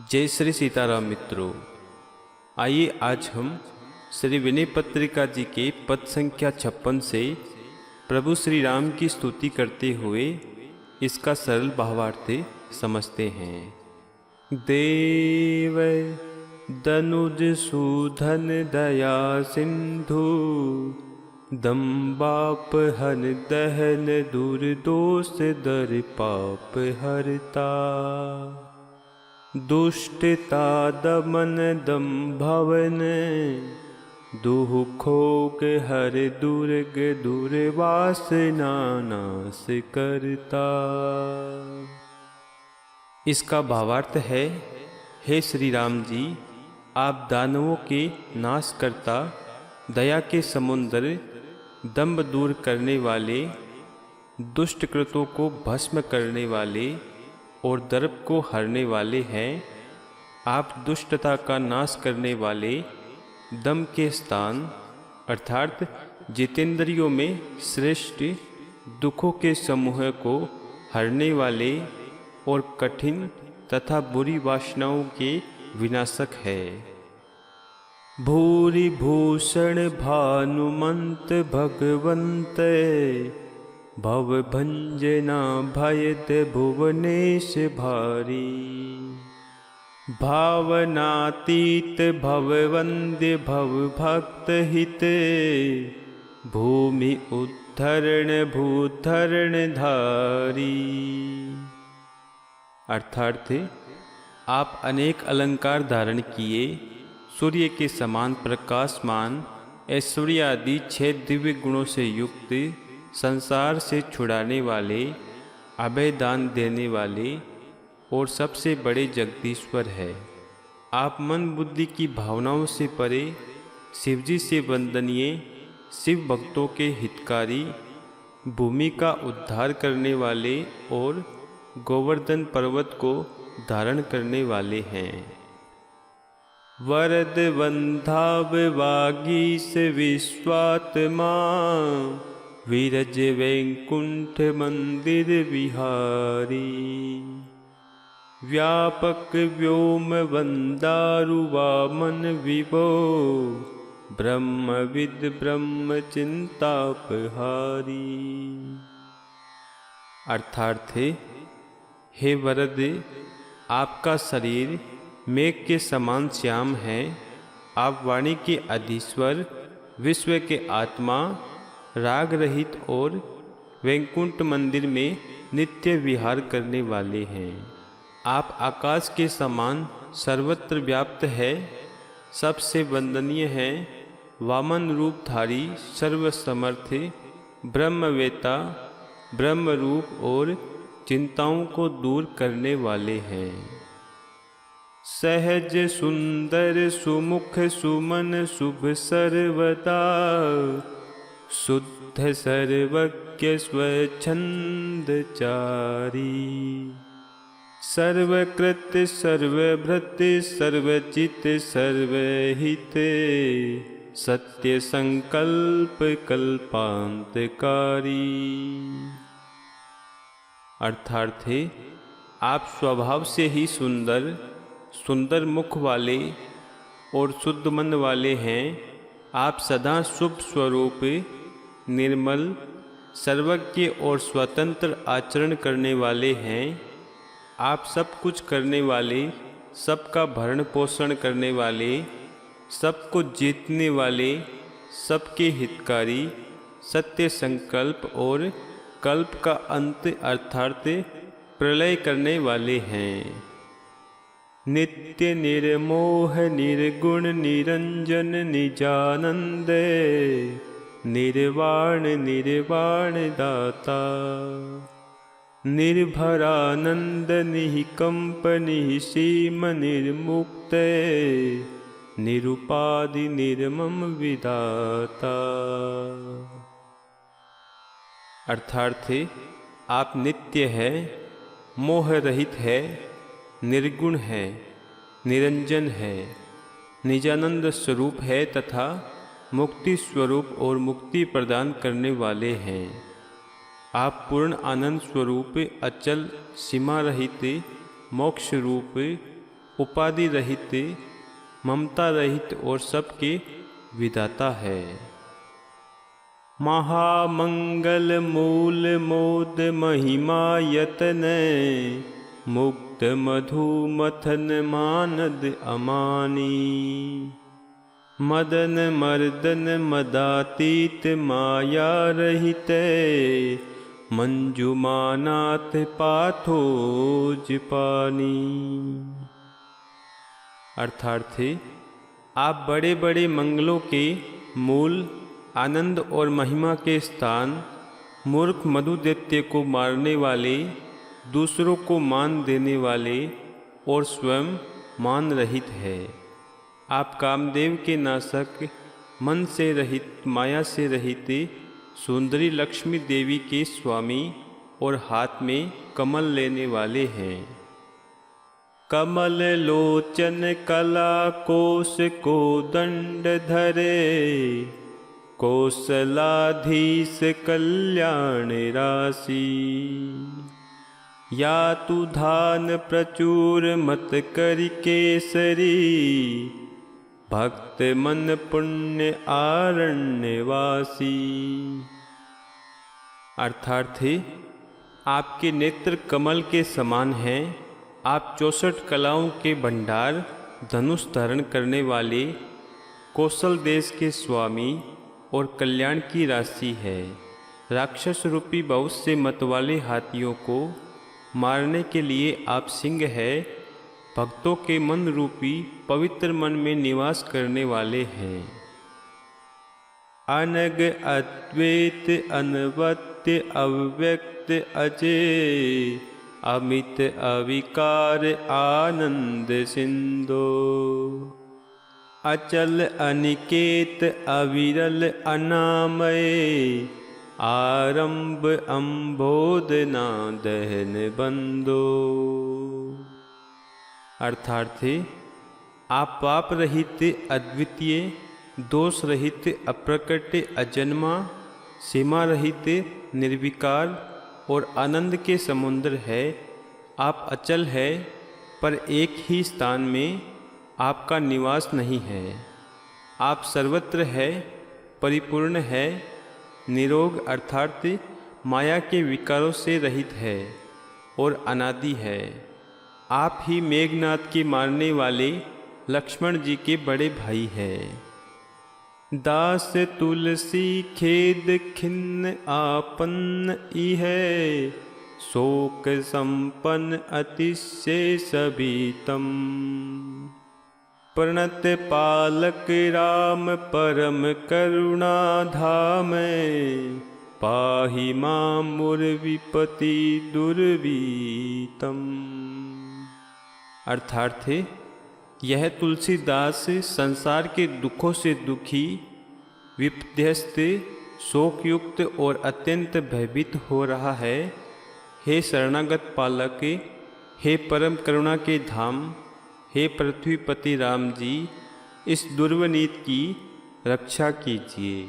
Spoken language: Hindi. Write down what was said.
जय श्री सीताराम मित्रों, आइए आज हम श्री विनय पत्रिका जी के पद संख्या 56 से प्रभु श्री राम की स्तुति करते हुए इसका सरल भावार्थ समझते हैं। देव दनुज सूधन दया सिंधु दम्बाप हन दहन दुर्दोष दर पाप हरता दुष्टता दमन दम्भवन दुखोग हर दुर्ग दुर्वासना नाश करता। इसका भावार्थ है, हे श्री राम जी, आप दानवों के नाश करता, दया के समुद्र, दंभ दूर करने वाले, दुष्ट कृतों को भस्म करने वाले और दर्प को हरने वाले हैं। आप दुष्टता का नाश करने वाले, दम के स्थान अर्थात जितेंद्रियों में श्रेष्ठ, दुखों के समूह को हरने वाले और कठिन तथा बुरी वासनाओं के विनाशक है। भूरि भूषण भानुमंत भगवंत भव भंजना भयत भुवनेश भारी भावनातीत भववंद्य भव भक्त हित भूमि उद्धरण भूधरण धारी। अर्थात आप अनेक अलंकार धारण किए, सूर्य के समान प्रकाशमान, ऐश्वर्य आदि 6 दिव्य गुणों से युक्त, संसार से छुड़ाने वाले, अभय दान देने वाले और सबसे बड़े जगदीश्वर है। आप मन बुद्धि की भावनाओं से परे, शिवजी से वंदनीय, शिव भक्तों के हितकारी, भूमि का उद्धार करने वाले और गोवर्धन पर्वत को धारण करने वाले हैं। वरद वंधाव वागीश विश्वात्मा विरज वैकुंठ मंदिर विहारी व्यापक व्योम वंदारु वामन विभो ब्रह्मविद ब्रह्म चिंतापहारी। अर्थात हे वरद, आपका शरीर मेघ के समान श्याम है। आप वाणी के अधीश्वर, विश्व के आत्मा, राग रहित और वैकुंठ मंदिर में नित्य विहार करने वाले हैं। आप आकाश के समान सर्वत्र व्याप्त है, सबसे वंदनीय हैं, वामन रूपधारी, सर्वसमर्थ, ब्रह्मवेता, ब्रह्म रूप और चिंताओं को दूर करने वाले हैं। सहज सुंदर सुमुख सुमन शुभ सर्वदा शुद्ध सर्वज्ञ स्वच्छंद चारी सर्वकृत सर्वभृत सर्वचित सर्वहित सत्य संकल्प कल्पांतकारी। अर्थात आप स्वभाव से ही सुंदर, सुंदर मुख वाले और शुद्ध मन वाले हैं। आप सदा शुभ स्वरूप, निर्मल, सर्वज्ञ और स्वतंत्र आचरण करने वाले हैं। आप सब कुछ करने वाले, सबका भरण पोषण करने वाले, सबको जीतने वाले, सबके हितकारी, सत्य संकल्प और कल्प का अंत अर्थात प्रलय करने वाले हैं। नित्य निर्मोह निर्गुण निरंजन निजानंद निर्वाण निर्वाण दाता निर्भरानंद निकंप निसीम निर्मुक्त निरुपाधि निर्मम विदाता। अर्थात आप नित्य है, मोह रहित है, निर्गुण है, निरंजन है, निजानंद स्वरूप है तथा मुक्ति स्वरूप और मुक्ति प्रदान करने वाले हैं। आप पूर्ण आनंद स्वरूप, अचल, सीमा रहित, मोक्ष रूप उपाधि रहित, ममता रहित और सबके विधाता है। महामंगल मूल मोद महिमा यतन, मुक्त मधु मथन मानद अमानी। मदन मर्दन मदातीत माया रहित, मंजुमानाथ पाथोज पानी। अर्थार्थ आप बड़े बड़े मंगलों के मूल, आनंद और महिमा के स्थान, मूर्ख मधुदैत्य को मारने वाले, दूसरों को मान देने वाले और स्वयं मान रहित है। आप कामदेव के नाशक, मन से रहित, माया से रहित सुंदरी लक्ष्मी देवी के स्वामी और हाथ में कमल लेने वाले हैं। कमल लोचन कला कोश को दंड धरे, कौशलाधीश कल्याण राशि। या तु धान प्रचुर मत करि केसरी, भक्त मन पुण्य आरण्यवासी। अर्थार्थ आपके नेत्र कमल के समान हैं। आप 64 कलाओं के भंडार, धनुष धारण करने वाले, कौशल देश के स्वामी और कल्याण की राशि है। राक्षस रूपी बहुत से मत वाले हाथियों को मारने के लिए आप सिंह है। भक्तों के मन रूपी पवित्र मन में निवास करने वाले हैं। अनग अद्वैत अनवत्य अव्यक्त अजय, अमित अविकार आनंद सिंधु। अचल अनिकेत अविरल अनामय, आरंभ अंबोधना दहन बंदो। अर्थार्थ आप पाप रहित, अद्वितीय, दोष रहित, अप्रकट, अजन्मा, सीमा रहित, निर्विकार और आनंद के समुद्र है। आप अचल है, पर एक ही स्थान में आपका निवास नहीं है। आप सर्वत्र है, परिपूर्ण है, निरोग अर्थात माया के विकारों से रहित है और अनादि है। आप ही मेघनाथ के मारने वाले लक्ष्मण जी के बड़े भाई हैं। दास तुलसी खेद खिन्न आपन्न इहै, शोक संपन्न अतिशय सभीतम। प्रणत पालक राम परम करुणा धाम, पाहि मां मुर विपति दुर्वीतम। अर्थार्थ यह तुलसीदास संसार के दुखों से दुखी, विपद्यस्त, शोकयुक्त और अत्यंत भयभीत हो रहा है। हे शरणागत पालक, हे परम करुणा के धाम, हे पृथ्वीपति राम जी, इस दुर्वनीत की रक्षा कीजिए।